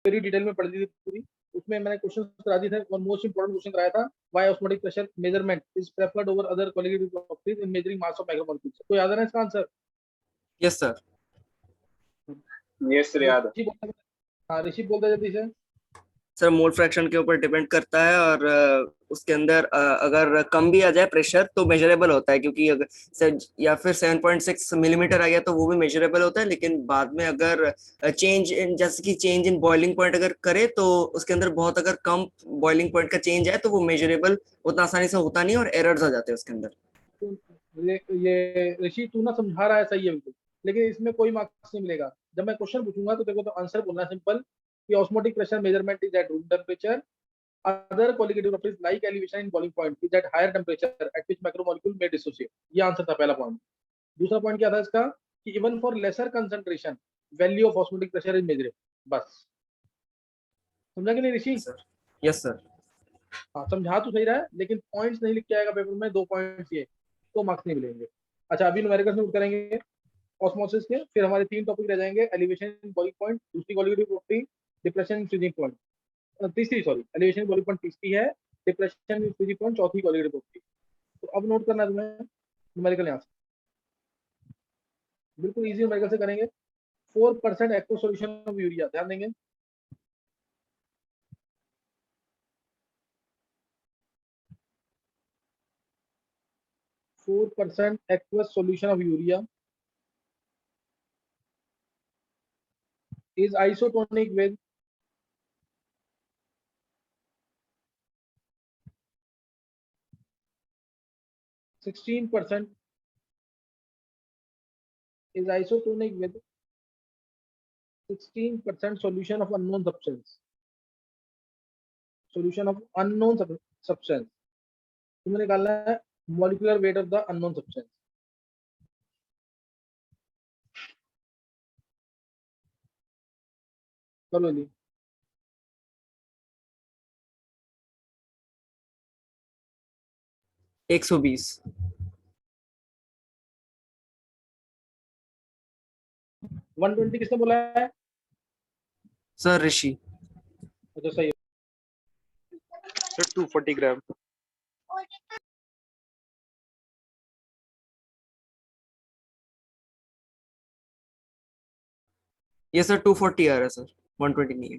Very detail में पढ़ दी थी पूरी, उसमें मैंने क्वेश्चन करा दिए थे और मोस्ट इंपोर्टेंट क्वेश्चन कराया था, why osmotic pressure measurement is preferred over other qualitative properties in measuring mass of macromolecules. कोई याद है ना इसका answer? Yes sir. Yes sir, याद है। हाँ ऋषि बोलते जल्दी से। सर मोल फ्रैक्शन के ऊपर डिपेंड करता है, और उसके अंदर अगर कम भी आ जाए प्रेशर तो मेजरेबल होता है, क्योंकि अगर सर या फिर 7.6 मिलीमीटर आ गया तो वो भी मेजरेबल होता है, लेकिन बाद में अगर चेंज इन, जैसे कि चेंज इन बॉइलिंग पॉइंट अगर करे तो उसके अंदर बहुत अगर कम बॉइलिंग पॉइंट का चेंज है तो वो मेजरेबल उतना आसानी से होता नहीं और एरर्स आ जाते हैं उसके अंदर। ये ऋषि तू ना समझा रहा है सही है बिल्कुल, लेकिन इसमें कोई मार्क्स नहीं मिलेगा। जब मैं क्वेश्चन पूछूंगा तो देखो, तो आंसर बोलना सिंपल कि osmotic pressure measurement is at room temperature, other qualitative properties like elevation in boiling point is at higher temperature at which macromolecule may dissociate। ये आंसर था पहला पॉइंट। दूसरा पॉइंट क्या था इसका कि even for lesser concentration value of osmotic pressure is measurable. बस समझा कि नहीं ऋषि? Yes sir. हाँ समझा तो सही रहा है, लेकिन पॉइंट्स नहीं लिख के आएगा पेपर में, 2 पॉइंट्स ये, तो मार्क्स नहीं मिलेंगे। अच्छा अभी न्यूमेरिकल्स नोट करेंगे ऑस्मोसिस के, फिर हमारे 3 टॉपिक रह जाएंगे, एलिवेशन इन बॉइलिंग पॉइंट दूसरी qualitative property, depression in freezing point तीसरी, sorry elevation in boiling point तीसरी है, डिप्रेशन इन फ्रीजिंग पॉइंट चौथी क्वालिटेटिव प्रॉपर्टी। तो अब नोट करना है तुम्हें न्यूमेरिकल यहाँ से, बिल्कुल इजी न्यूमेरिकल से करेंगे। 4% एक्व सॉल्यूशन ऑफ यूरिया, ध्यान देंगे। 4% aqueous solution of urea is isotonic with 16% is isotonic with 16% solution of unknown substance, solution of unknown substance। तुम्हें निकालना है molecular weight of the unknown substance। करो जल्दी। एक 120। 120 किसने बोला है? सर ऋषि। अच्छा सही है। सर 240 ग्राम। ये सर 240 आ रहा है सर, 120 नहीं है।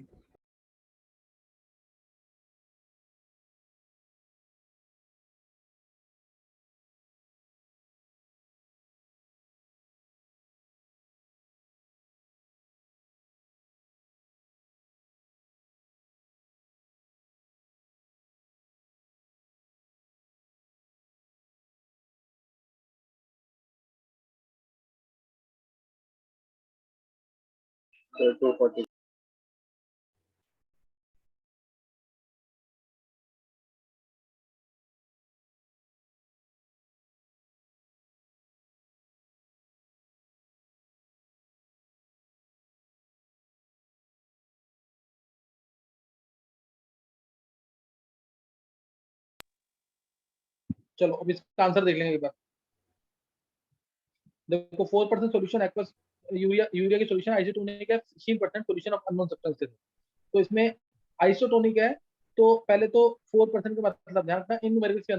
सर 240। चलो अब इसका आंसर देख लेंगे एक बार। देखो 4% सॉल्यूशन एक्वस यूरिया की सॉल्यूशन आइसोटोनिक है, 16% सॉल्यूशन ऑफ अननोन सब्सटेंसेस। तो इसमें आइसोटोनिक है, तो पहले तो 4% का मतलब ध्यान रखना। इन न्यूमेरिकल्स के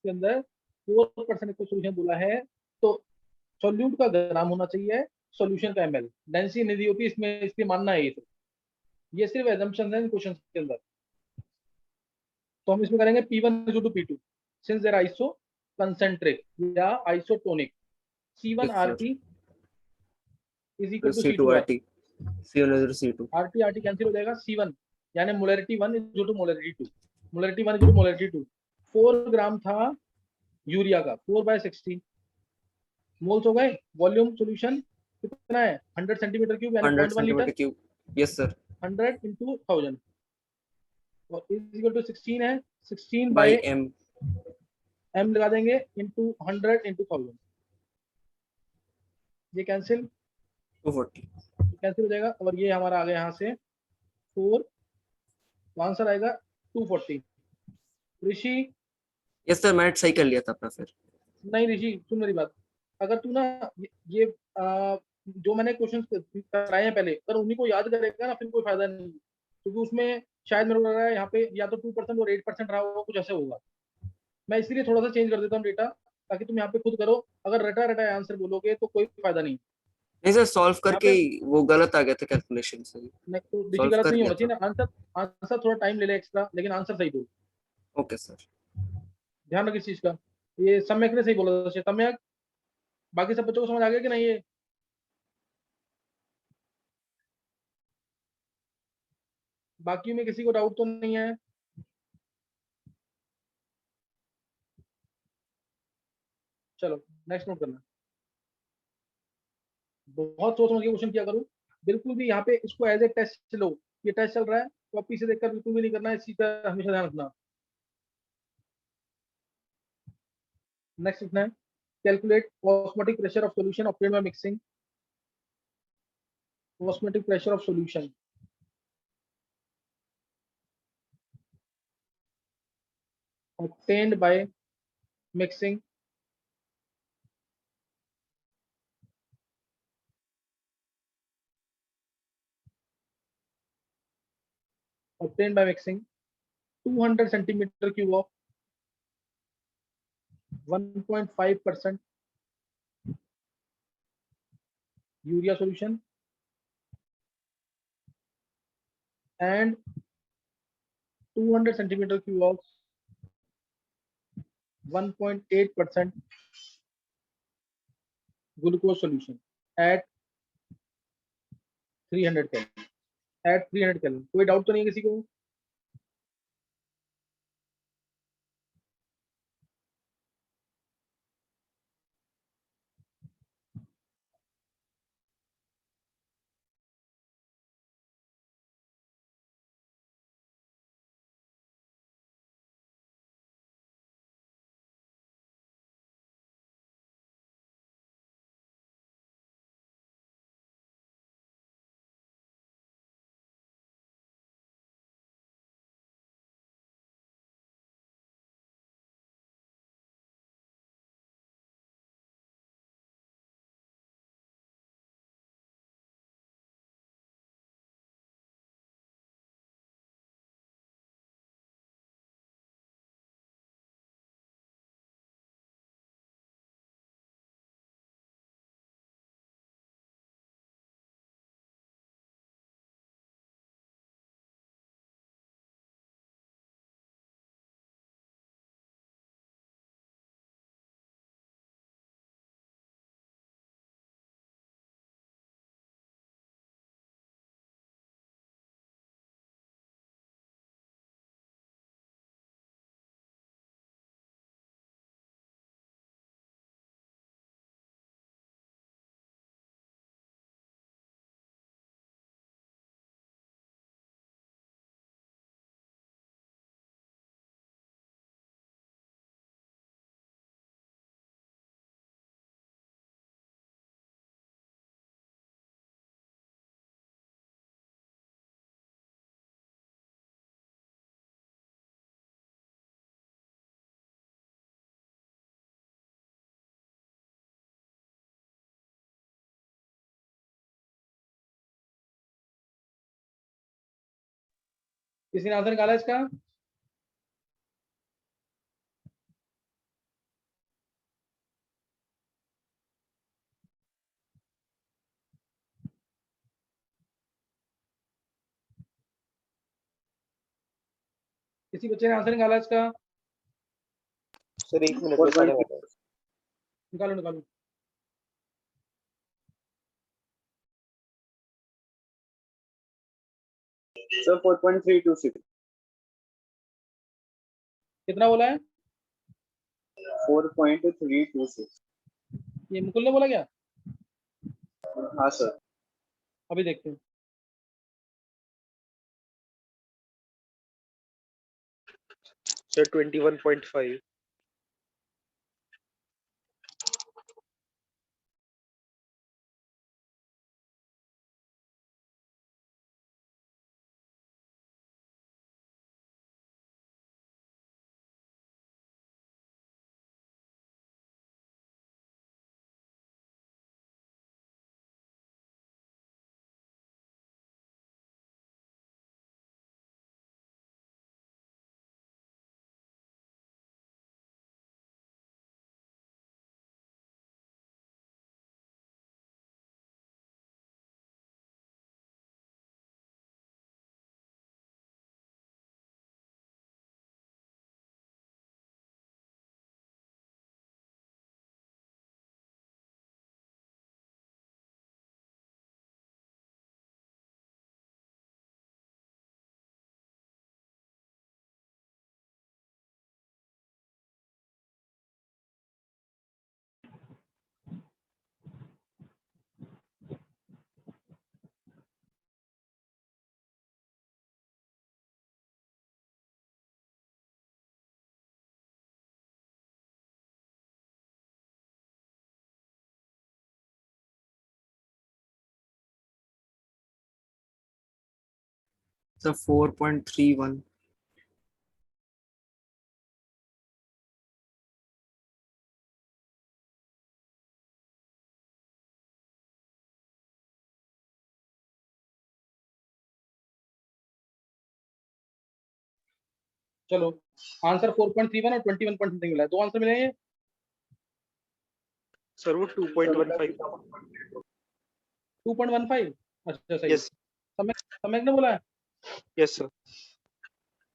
अंदर 4% को सॉल्यूशन बोला है, तो सॉल्यूट का ग्राम होना चाहिए, सॉल्यूशन का एमएल, डेंसिटी नहीं दी होती इसमें, इसलिए मानना है ये। तो ये सिर्फ एजम्पशन है क्वेश्चन के अंदर। तो हम इसमें करेंगे P1 to P2 since they're isoconcentric या isotonic. C1 RT is equal to C2 C2 RT, C1 C2 RT RT cancel हो जाएगा। C1 यानी molarity 1 is to molarity 2, molarity 1 is to molarity 2। 4 gram था urea का, 4/60 moles हो गए। Volume solution कितना है? 100 सेंटीमीटर क्यूब यानी 100 0.1 litre. Centimetre cube. Yes sir. 100 into 1000 और इज इक्वल टू 16 है, 16 बाई बाय एम। m लगा देंगे इंटू 100 इंटू 1000। ये कैंसिल 240। कैंसिल हो जाएगा और ये हमारा आ गया यहाँ से 4, तो आंसर आएगा 240। ऋषि यस सर, मैंने सही कर लिया था अपना फिर। नहीं ऋषि सुन मेरी बात, अगर तू ना ये जो मैंने क्वेश्चन कराए हैं पहले, अगर उन्हीं को याद करेगा ना फिर कोई फायदा नहीं, क्योंकि उसमें शायद मेरे को लग रहा है यहाँ पे या तो 2% और 8% रहा होगा, कुछ ऐसे होगा। मैं इसलिए थोड़ा सा चेंज कर देता हूँ डेटा, ताकि तुम यहाँ पे खुद करो। अगर रटा रटा आंसर बोलोगे तो कोई फायदा नहीं। नहीं सर, सॉल्व यहाँ करके पे ही वो गलत आ गया था कैलकुलेशन से। नहीं, तो देखिए सॉल्व गलत कर नहीं लिया होना था। चाहिए ना आंसर। आंसर थोड़ा टाइम ले ले एक्स्ट्रा, लेकिन आंसर सही दो। Okay sir. ध्यान रखिए इस चीज का। ये सम्यक ने सही बोला था, सम्यक। बाकी सब बच्चों को समझ आ गया कि नहीं ये? बाकी में किसी को डाउट तो नहीं है? चलो नेक्स्ट नोट करना। बहुत सोच समझ के क्वेश्चन किया करो। बिल्कुल भी यहाँ पे इसको एज ए टेस्ट लो। ये टेस्ट चल रहा है, कॉपी से देखकर बिल्कुल भी नहीं करना है, इस चीज का हमेशा ध्यान रखना। नेक्स्ट लिखना है, calculate osmotic pressure of solution obtain by mixing. Osmotic pressure of solution obtained by mixing obtained by mixing 200 centimeter cube of 1.5% urea solution and 200 centimeter cube of 1.8% glucose solution at 300 Kelvin। at 300 Kelvin। कोई doubt तो नहीं है किसी को? किसी ने answer निकाला इसका? किसी बच्चे ने आंसर निकाला इसका? सर 1 मिनट में सारे आ रहे हैं। निकालो निकालो। सर 4.326। कितना बोला है? 4.326। ये मुकुल ने बोला क्या? हाँ सर। अभी देखते हैं। सर 21.5। सर 4.31। चलो आंसर 4.31 और 21 पॉइंट समथिंग मिला है, दो आंसर मिले हैं। सर वो 2.15। 2.15, अच्छा सही है। यस समय समय ने बोला है, यस सर।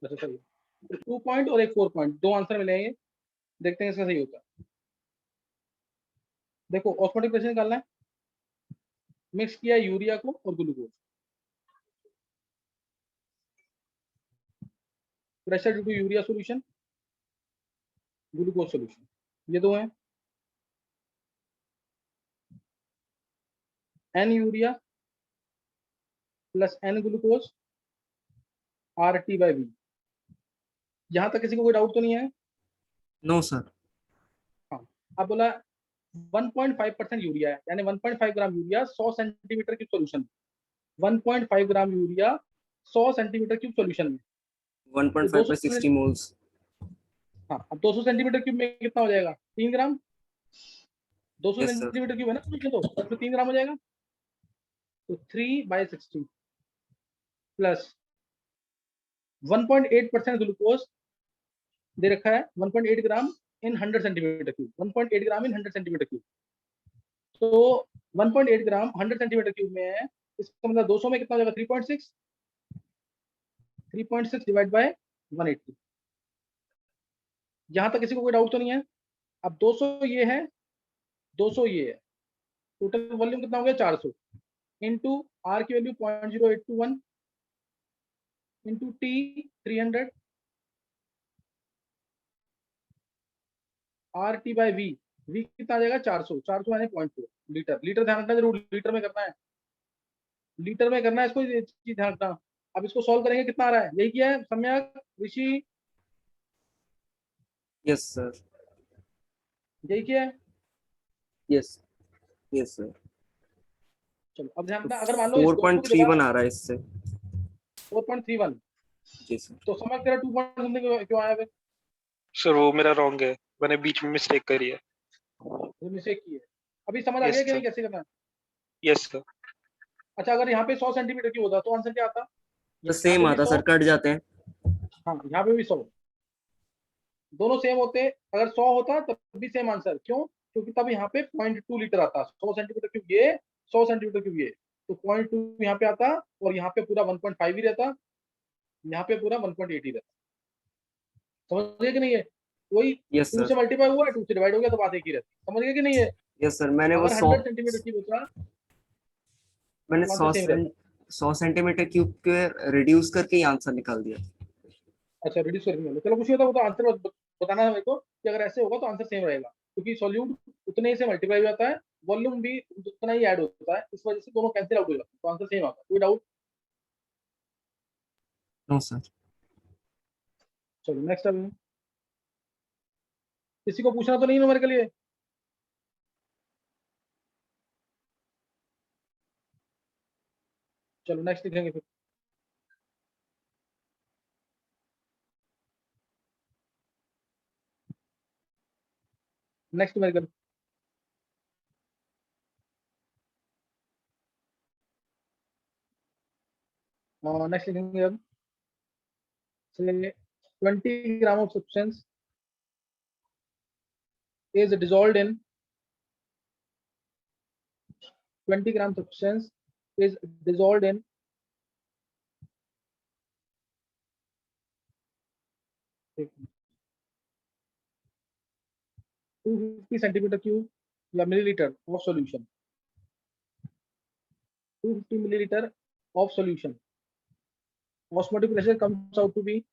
अच्छा सही है। तो 2 पॉइंट और एक 4 पॉइंट, दो आंसर मिले हैं ये। देखते हैं इसका सही होता है। देखो ऑस्मोटिक प्रेशर निकालना है, मिक्स किया यूरिया को और glucose, pressure due to urea solution, glucose solution, ये दो हैं। N urea plus N glucose RT/V। यहां तक किसी को कोई डाउट तो नहीं है? No sir. हाँ, अब बोला 1.5% यूरिया है, यानी 1.5 gram urea 100 centimetre cube solution में। 1.5 gram urea 100 centimetre cube solution में, तो 1.5 by 60 moles। हाँ, अब 200 सेंटीमीटर क्यूब में कितना हो जाएगा? 3 ग्राम। 200 यस सर। सेंटीमीटर क्यूब है ना solution, तो उसमें 3 ग्राम हो जाएगा। तो 3/60 प्लस 1.8% ग्लूकोज दे रखा है, 1.8 ग्राम इन 100 सेंटीमीटर क्यूब, 1.8 ग्राम इन 100 सेंटीमीटर क्यूब। तो 1.8 ग्राम 100 सेंटीमीटर क्यूब में है, इसका मतलब 200 में कितना हो जाएगा? 3.6। 3.6 डिवाइड बाय 180। यहां तक किसी को कोई डाउट तो नहीं है? अब 200 ये है, 200 ये है, टोटल वॉल्यूम कितना हो गया? 400 इंटू आर की value 0.0821 into T 300 RT/V। V कितना आ जाएगा? 400। 400 यानी 0.4 लीटर। लीटर ध्यान रखना जरूर, लीटर में करना है, लीटर में करना है इसको, ये चीज ध्यान रखना। अब इसको सॉल्व करेंगे, कितना आ रहा है? यही किया है सम्यक ऋषि, यस सर। यही किया है। Yes yes sir. चलो अब ध्यान तो रखना, अगर मान लो इस दोनों की जगह 4.31 आ रहा है इससे। 4.31, जी सर। तो समझ तेरा 2 पॉइंट समथिंग क्यों आया? सर वो मेरा रॉन्ग है, मैंने बीच में मिस्टेक करी है। मिस्टेक की है। अभी समझ आ यस गया कि नहीं सर। कैसे करना है? Yes sir. अच्छा, अगर यहाँ पे 100 सेंटीमीटर की होता तो आंसर क्या आता? तो यहाँ सेम पे भी आता 100, सर, कट जाते हैं। हाँ यहाँ पे भी 100, दोनों सेम होते। अगर 100 होता तब भी सेम आंसर, क्यों? क्योंकि तब यहाँ पे 0.2 लीटर आता, 100 सेंटीमीटर क्यूब ये, 100 सेंटीमीटर क्यूब ये, तो 0.2 यहाँ पे आता, और यहाँ पे पूरा 1.5 ही रहता, यहाँ पे पूरा 1.8 ही रहता। समझ गए कि नहीं है? वही यस 2 सर। से मल्टीप्लाई हुआ, 2 से डिवाइड हो गया, तो बात एक ही रहती। समझ गए कि नहीं है? यस सर, मैंने वो अगर 100 100 सेंटीमीटर क्यूब होता मैंने तो आंसर सेम रहता। 100 सेंटीमीटर क्यूब के रिड्यूस करके ही आंसर निकाल दिया। अच्छा, रिड्यूस करके लो, चलो कुछ नहीं होता, वो तो आंसर बताना है मेरे को कि अगर ऐसे होगा तो आंसर सेम रहेगा, क्योंकि सॉल्यूट उतने ही से मल्टीप्लाई हो जाता है, वॉल्यूम भी उतना ही ऐड होता है, इस वजह से दोनों कैंसिल आउट हो जाते हैं, तो आंसर सेम आता है। कोई डाउट? No sir. चलो नेक्स्ट अब किसी को पूछना तो नहीं नंबर के लिए? चलो नेक्स्ट लिखेंगे फिर। नेक्स्ट मेडिकल, नेक्स्ट लिखेंगे अब से 20 gram of substance is dissolved in 20 gram substance is dissolved in 250 centimeter cube या milliliter of solution, 250 milliliter of solution. Osmotic pressure comes out to be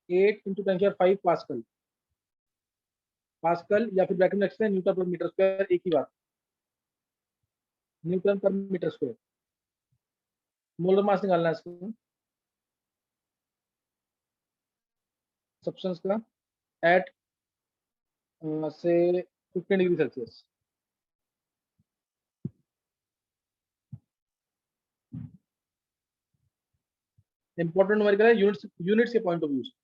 8 into 10⁵ pascal. Pascal या फिर bracket में रखते हैं Newton पर मीटर स्क्वायर, एक ही बात, Newton पर मीटर स्क्वायर। मोलर मास निकालना है इसको सब्सटेंस का एट से 15 डिग्री सेल्सियस। इंपॉर्टेंट न्यूमेरिकल है यूनिट्स के पॉइंट ऑफ व्यू से।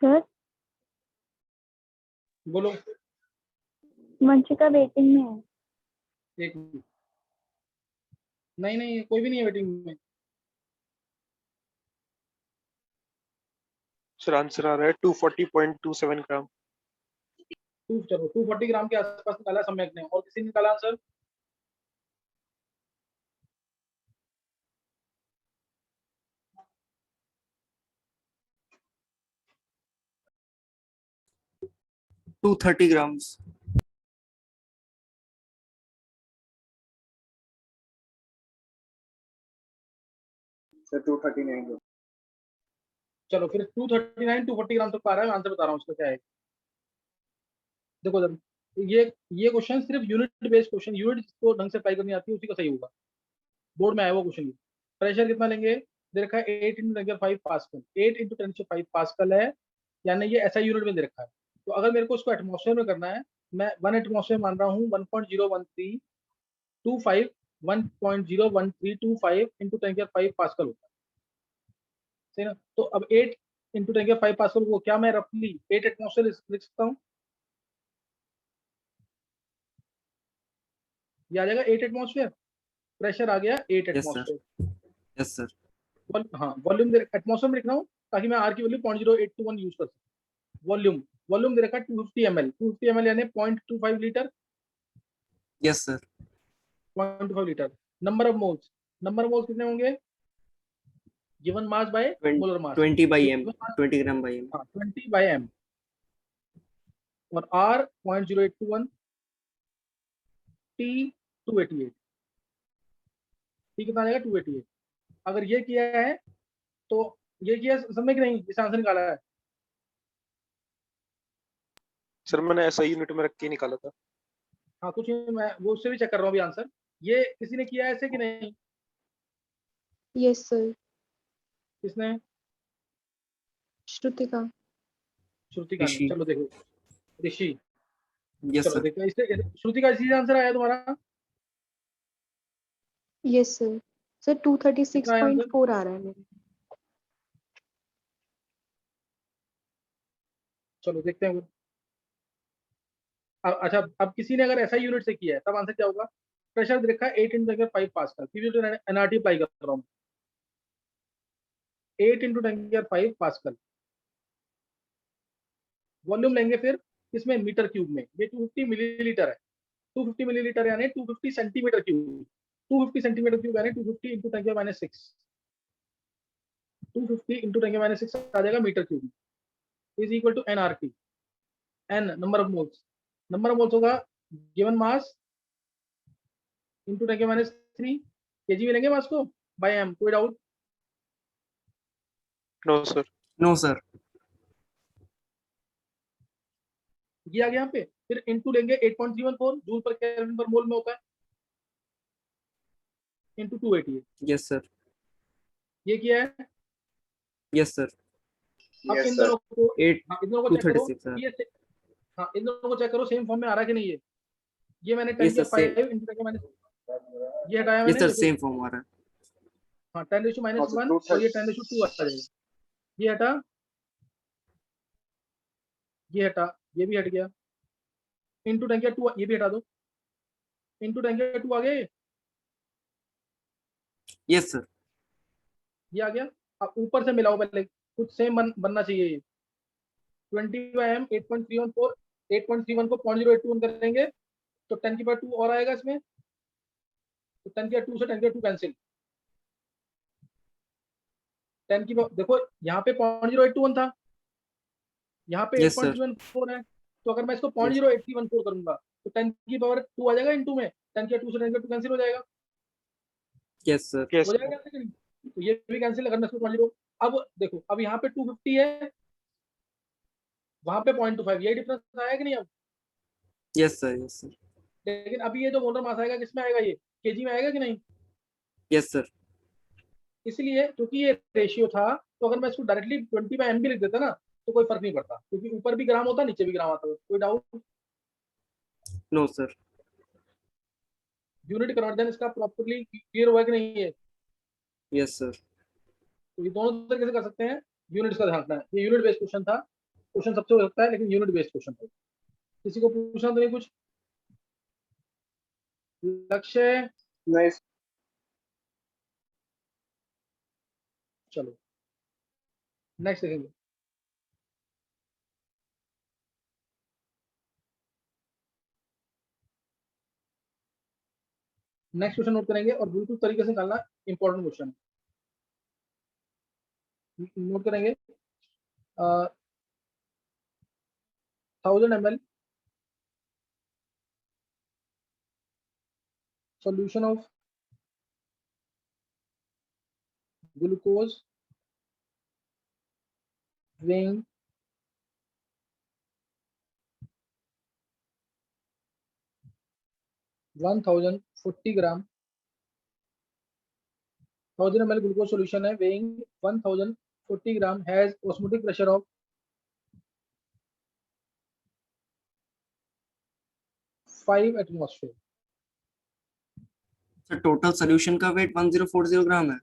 सर बोलो। वंशिका वेटिंग में है। एक मिनट। नहीं नहीं कोई भी नहीं है वेटिंग में। सर आंसर आ रहा है 240.27 ग्राम। चलो 240 ग्राम के आसपास निकाला सम्यक ने, और किसी ने निकाला आंसर? To 30 grams. सर 239 चलो फिर 239 240 ग्राम तक पा रहा है, आंसर बता रहा हूँ उसका क्या है। देखो जब ये क्वेश्चन सिर्फ यूनिट बेस्ड क्वेश्चन, यूनिट जिसको ढंग से अप्लाई करनी आती है उसी का सही होगा। बोर्ड में आया वो क्वेश्चन। प्रेशर कितना लेंगे? दे रखा है 8 × 10⁵ पास्कल, 8 × 10⁵ पास्कल है, यानी ये ऐसा यूनिट में दे रखा है। तो अगर मेरे को उसको एटमॉस्फेयर में करना है, मैं 1 एटमॉस्फेयर मान रहा हूँ 1.01325 पास्कल होता है। सही ना। तो अब 8 इंटू 10⁵ पास्कल को क्या मैं रफली 8 एटमॉस्फेयर लिख सकता हूँ, ये आ जाएगा 8 एटमॉस्फेयर, प्रेशर आ गया 8 yes sir, atmosphere. Yes sir, हाँ वॉल्यूम एटमॉस्फेयर में लिख रहा हूँ ताकि मैं आर की वैल्यू 0.0821 यूज कर सकूँ। वॉल्यूम वॉल्यूम दे रखा है 250 ml, 250 ml यानी 0.25 litre, yes sir, 0.25 litre. Number of moles, number of moles कितने होंगे, given mass by molar mass, 20/m, 20 gram by M. हाँ 20/m, और R 0.0821, T 288, T कितना आ जाएगा 288। अगर ये किया है तो ये किया समझ कि नहीं, इस आंसर निकाला है। सर मैंने ऐसा यूनिट में रख के निकाला था। हाँ कुछ नहीं, मैं वो उससे भी चेक कर रहा हूँ अभी आंसर। ये किसी ने किया है ऐसे कि नहीं, यस सर, किसने, श्रुतिका। श्रुतिका ने, ऋषि। चलो देखो ऋषि, यस चलो सर, देखो इससे श्रुतिका इसी आंसर आया तुम्हारा, यस सर। सर कितना आया आंसर, 236.4 आ रहा है मेरे। चलो देखते हैं। अच्छा अब किसी ने अगर ऐसा यूनिट से किया है तब आंसर क्या होगा। प्रेशर देखा 8 इंटू 10⁵ पास्कल, एनआरटी अप्लाई कर रहा हूँ, 8 इंटू 10⁵ पास्कल। वॉल्यूम लेंगे फिर इसमें मीटर क्यूब में, ये 250 मिलीलीटर है, 250 मिलीलीटर यानी 250 सेंटीमीटर क्यूब, 250 सेंटीमीटर क्यूब यानी 250 इंटू 10⁻6, 250 इंटू 10⁻6 आ जाएगा metre cube, is equal to NRT. N number of moles, number of moles होगा गिवन मास इंटू 10⁻3, केजी में लेंगे मास को बाय एम, कोई doubt. No sir. No sir, ये आ गया यहाँ पे, फिर इंटू लेंगे 8.314 जूल पर केल्विन पर मोल में होता है, इंटू 288, यस सर, ये किया है। यस सर, अब यस इन सर। दोनों को, 8 हाँ इन दोनों को चेक करो, 236 सर। ये हाँ इन दोनों को चेक करो सेम फॉर्म में आ रहा है कि नहीं। ये मैंने यस सर, 10⁵ इंटू 10⁻, ये हटाया यस मैंने, सर, देखो सेम फॉर्म आ रहा है। हाँ 10⁻1 2 और ये 10⁻2 आ जाएगा, ये हटा, ये हटा, ये भी हट गया, इंटू 10⁵2 ये भी हटा दो, इंटू 10⁵2 आ गए, यस सर, ये आ गया। अब ऊपर से मिलाओ पहले, कुछ सेम बनना चाहिए ये, 20/m 8.314, 8.31 को 0.0821 करेंगे तो 10⁻2 और आएगा इसमें, तो 10⁻2 से 10⁻2 कैंसिल, देखो यहाँ पे 0.0821 था, यहाँ पे यस सर, 8.314 है, तो अगर मैं इसको यस 0.0314 करूंगा तो 10⁻2 आ जाएगा इंटू में, 10⁻2 से 10⁻2 कैंसिल हो जाएगा, यस सर, यस हो जाएगा कैंसिल कि नहीं? तो ये भी कैंसिल, अगर मैं इसको 0, अब देखो अब यहाँ पे 250 है, वहां पे 0.25, यही डिफरेंस आया कि नहीं अब। यस सर, यस सर, लेकिन अभी ये जो मोलर मास आएगा किसमें आएगा, ये केजी में आएगा कि नहीं। यस सर, इसलिए क्योंकि ये रेशियो था, तो अगर मैं इसको डायरेक्टली 20/m भी लिख देता ना तो कोई फर्क नहीं पड़ता, क्योंकि ऊपर भी ग्राम होता नीचे भी ग्राम आता है। कोई doubt. No sir, unit conversion इसका प्रॉपर्ली क्लियर हुआ कि नहीं है। Yes sir. तो ये दोनों तरीके से कर सकते हैं, यूनिट का ध्यान रखना है। ये यूनिट बेस्ड क्वेश्चन था, क्वेश्चन सबसे हो सकता है लेकिन यूनिट बेस्ड क्वेश्चन था। किसी को पूछना तो नहीं कुछ, लक्ष्य, नहीं चलो नेक्स्ट देखेंगे। नेक्स्ट क्वेश्चन नोट करेंगे और बिल्कुल तरीके से निकालना, इंपॉर्टेंट क्वेश्चन नोट करेंगे। 1000 ml solution of glucose weighing 1040 gram, 1000 ml glucose solution है weighing 1040 gram has osmotic pressure of 5 atmosphere। Sir total solution का वेट 1040 ग्राम है।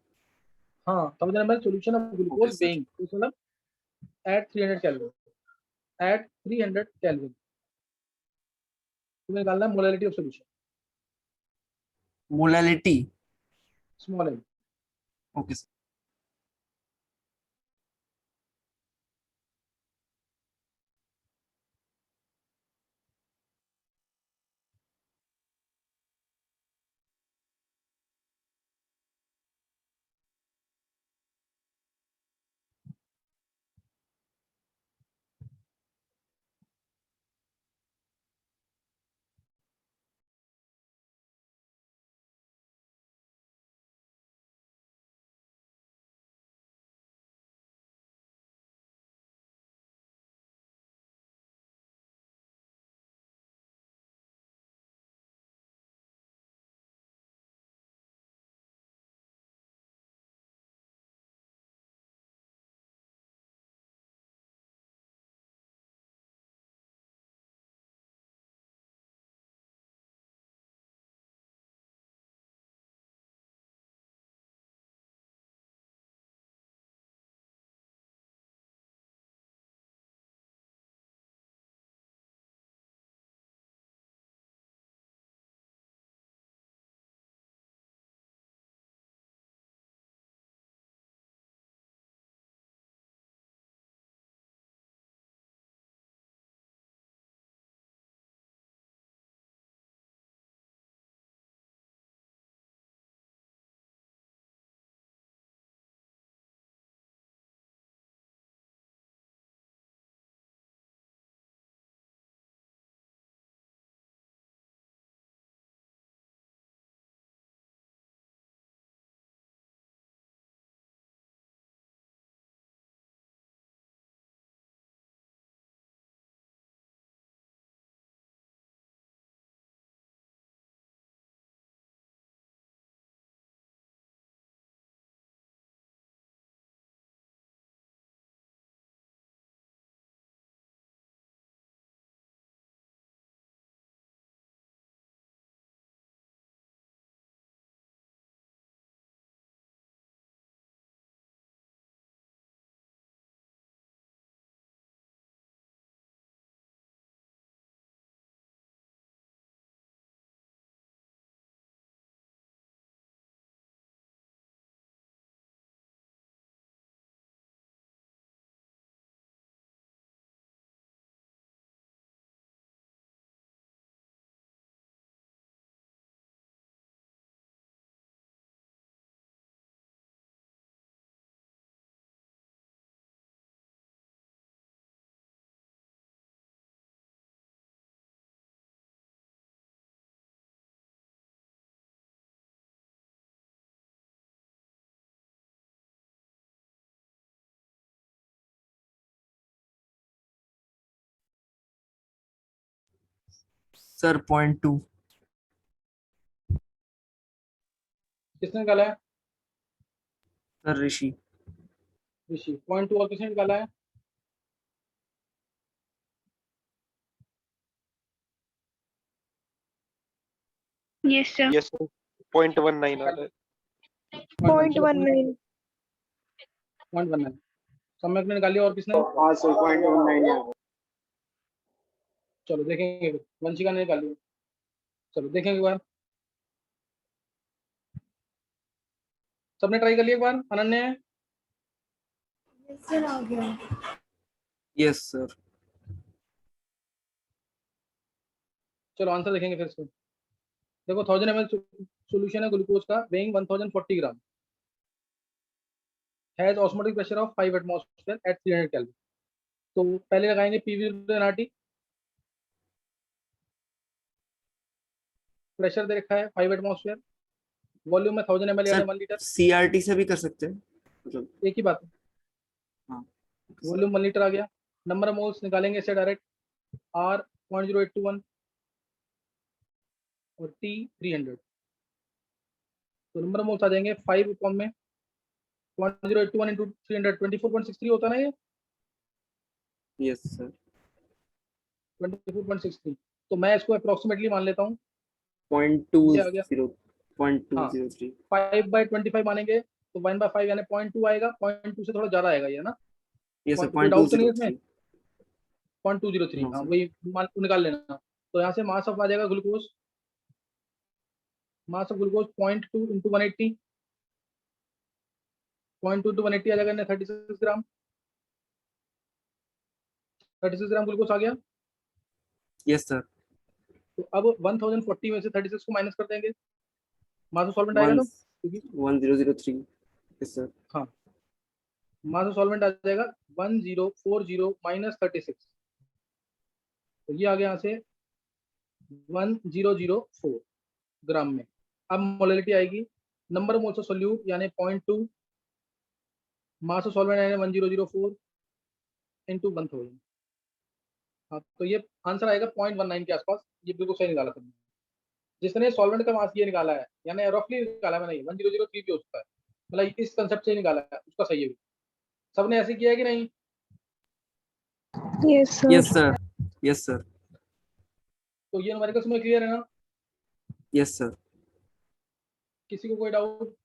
हाँ 1000 ml solution of glucose Okay, sir. weighing तो मतलब at 300 Kelvin at 300 Kelvin तुम्हें निकालना है molality of solution Molality. small m Okay, sir. Sir, 0.2. किसने निकाला है Sir, Rishi. ऋषि 0.2 और किसने निकाला है Yes, sir. Yes, sir. 0.19 आ रहा है. 0.19. 0.19 सम्यक ने निकाली और किसने हाँ सर 0.19 है चलो देखेंगे वंशिका ने निकाली चलो देखेंगे एक बार सबने ट्राई कर लिया एक बार अनन्या Yes, sir. चलो आंसर देखेंगे फिर इसको देखो 1000 ml सॉल्यूशन है ग्लूकोज का weighing 1040 gram has osmotic pressure of 5 atmosphere at 300 kelvin तो पहले लगाएंगे पीवी एनआरटी प्रेशर दे रखा है 5 एटमॉस्फेयर वॉल्यूम में 1000 ml यानी 1 लीटर CRT से भी कर सकते हैं मतलब. एक ही बात है हाँ. वॉल्यूम 1 लीटर आ गया नंबर ऑफ मोल्स निकालेंगे इससे डायरेक्ट R 0.0821 और T 300 तो नंबर ऑफ मोल्स आ जाएंगे 5 फॉर्म में 0.0821 into 300 24.63 होता है ना ये Yes, sir. 24.63 तो मैं इसको अप्रोक्सीमेटली मान लेता हूँ 0.20. ये आ गया 0.203. 5/25 मानेंगे तो 1/5 यानी 0.2 आएगा, 0.2 से थोड़ा ज्यादा आएगा ये ना, ये सर कोई डाउट तो नहीं है इसमें? 0.203 0.203, हाँ हाँ सर। वही निकाल लेना। तो यहाँ से मास ऑफ आ जाएगा glucose, mass of glucose 0.2 into 180, 0.2 into 180 आ जाएगा 36 ग्राम, 36 ग्राम ग्लूकोज आ गया। Yes sir. तो अब 1040 में से 36 को माइनस कर देंगे, मास ऑफ सॉल्वेंट आएगा 1 तो, क्योंकि 1003 यस सर। हाँ मास ऑफ सॉल्वेंट आ जाएगा 1040 माइनस 36, तो ये आ गया यहाँ से 1004 ग्राम में। अब मोलैलिटी आएगी, number of moles of solute यानी 0.2, मास ऑफ सॉल्वेंट यानी 1004 इंटू 1000। हाँ तो ये आंसर आएगा 0.19 के आसपास, ये बिल्कुल सही निकाला तुमने। जिसने सॉल्वेंट का मास ये निकाला है, यानी रफली निकाला है, मैंने 1003 भी हो सकता है, मतलब इस कंसेप्ट से ही निकाला है, उसका सही है। सबने ऐसे किया है कि नहीं? Yes, sir. Yes sir. Yes sir. तो ये न्यूमेरिकल्स में क्लियर है ना? Yes sir. किसी को कोई डाउट?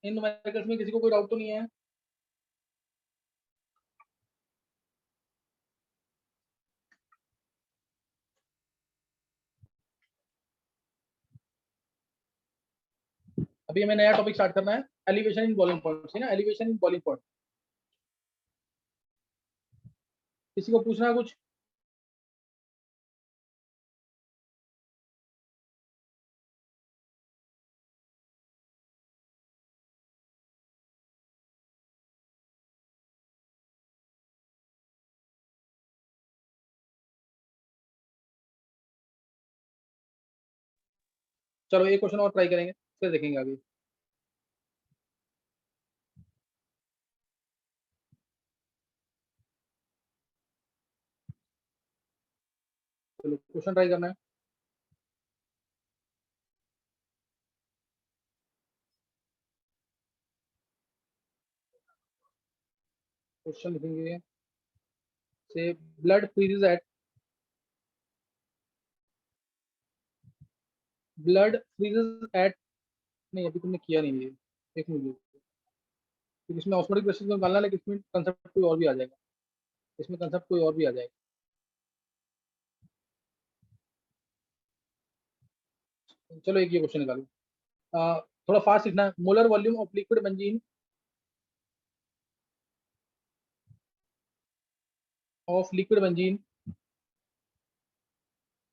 इन न्यूमेरिकल्स में किसी को कोई डाउट तो नहीं है? अभी हमें नया टॉपिक स्टार्ट करना है, एलिवेशन इन बॉइलिंग पॉइंट, है ना, एलिवेशन इन बॉइलिंग पॉइंट। किसी को पूछना है कुछ? चलो एक क्वेश्चन और ट्राई करेंगे, फिर देखेंगे आगे। चलो क्वेश्चन ट्राई करना है। क्वेश्चन लिखेंगे से blood freezes at, blood freezes at, नहीं अभी तुमने किया नहीं है, एक मिनट, क्योंकि इसमें ऑस्मोटिक प्रेशर को निकालना है, लेकिन इसमें कंसेप्ट कोई और भी आ जाएगा, इसमें कंसेप्ट कोई और भी आ जाएगा। चलो एक ये क्वेश्चन निकालो, थोड़ा फास्ट लिखना है। Molar volume of liquid benzene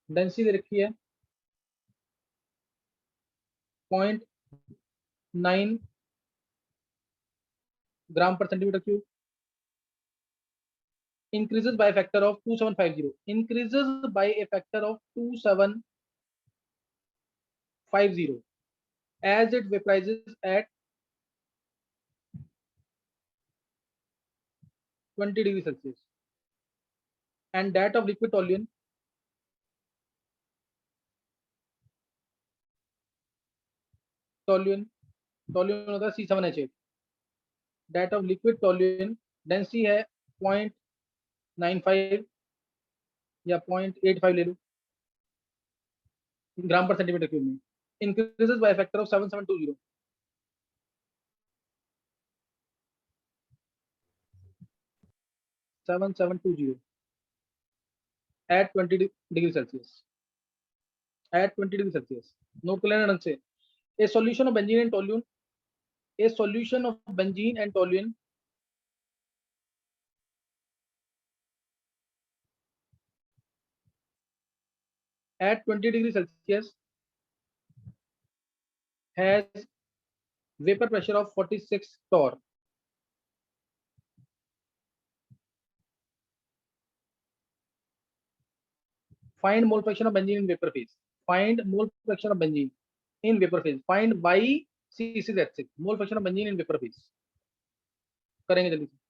density दे रखी है 0.9 ग्राम पर centimetre cube, increases by a factor of 2750, increases by a factor of 2750 as it vaporizes at 20 degrees Celsius, and that of liquid toluene होता है C7H8, that of liquid toluene density है 0.95 या 0.85 ले लो ग्राम पर सेंटीमीटर क्यूब में, increases by a factor of 7720, at 20 degree Celsius, at 20 degree Celsius. Note कर लेना ढंग से। A solution of benzene and toluene, a solution of benzene and toluene at 20 degree Celsius has vapor pressure of 46 torr. Find mole fraction of benzene in vapor phase. Find mole fraction of benzene in vapor phase. Find Y C6H6 mole fraction of benzene in vapor phase. करेंगे जल्दी से।